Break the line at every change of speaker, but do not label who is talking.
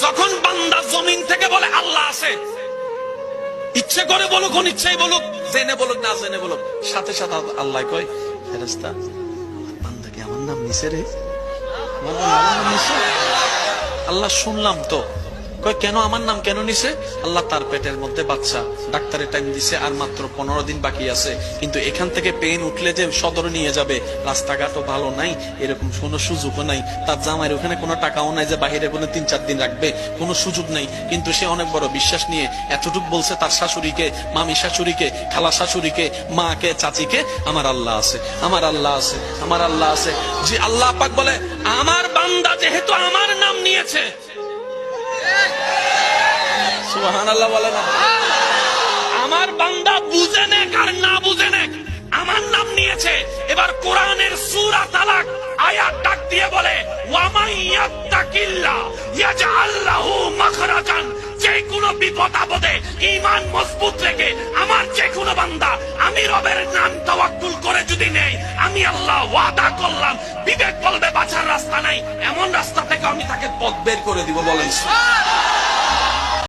যখন বান্দা জমিন থেকে বলে আল্লাহ আছে, ইচ্ছে করে বলুক অনিচ্ছাই বলুক, জেনে বলুক না জেনে বলুক, সাথে সাথে আল্লাহ কয় ফেরেশতা বান্দা কি আমার নাম নিছে রে, আমার নাম নিছে। আল্লাহ শুনলাম তো, কয় কেন আমার নাম কেন নিছে? আল্লাহ তার পেটের মধ্যে বাচ্চা, ডাক্তারের টাইম দিছে আর মাত্র 15 দিন বাকি আছে, কিন্তু এখান থেকে পেন উঠলে যে সদরে নিয়ে যাবে, রাস্তাঘাটও ভালো নাই, এরকম কোনো সুযোগও নাই, তার জামাইয়ের ওখানে কোনো টাকাও নাই যে বাহিরে কোনো 3-4 দিন রাখবে, কোনো সুযোগ নাই, কিন্তু সে অনেক বড় বিশ্বাস নিয়ে এতটুক বলছে তার শাশুড়িকে, মামি শাশুড়িকে, খালা শাশুড়িকে, মাকে, চাচিকে, আমার আল্লাহ আছে, আমার আল্লাহ আছে, আমার আল্লাহ আছে। যে আল্লাহ পাক বলে আমার বান্দা যেহেতু আমার নাম নিয়েছে, সুবহানাল্লাহ বলে না, আমার বান্দা বুঝে নেক আর না বুঝে নেক, আমার নাম নিয়েছে। এবার কোরআনের সূরা তালাক আয়াত ডাক দিয়ে বলে ওয়া মান ইয়াত্তাকিল্লাহ ইয়াজআল লাহু মাখরাজান, যে কোনো বিপদ আপদে ঈমান মজবুত রেখে আমার যে কোনো বান্দা আমি রবের নাম তাওয়াক্কুল করে যদি নেই, আমি আল্লাহ ওয়াদা করলাম বিবেক বলবে বাঁচার রাস্তা নাই, এমন রাস্তা থেকে আমি তাকে পথ বের করে দিব। বলেন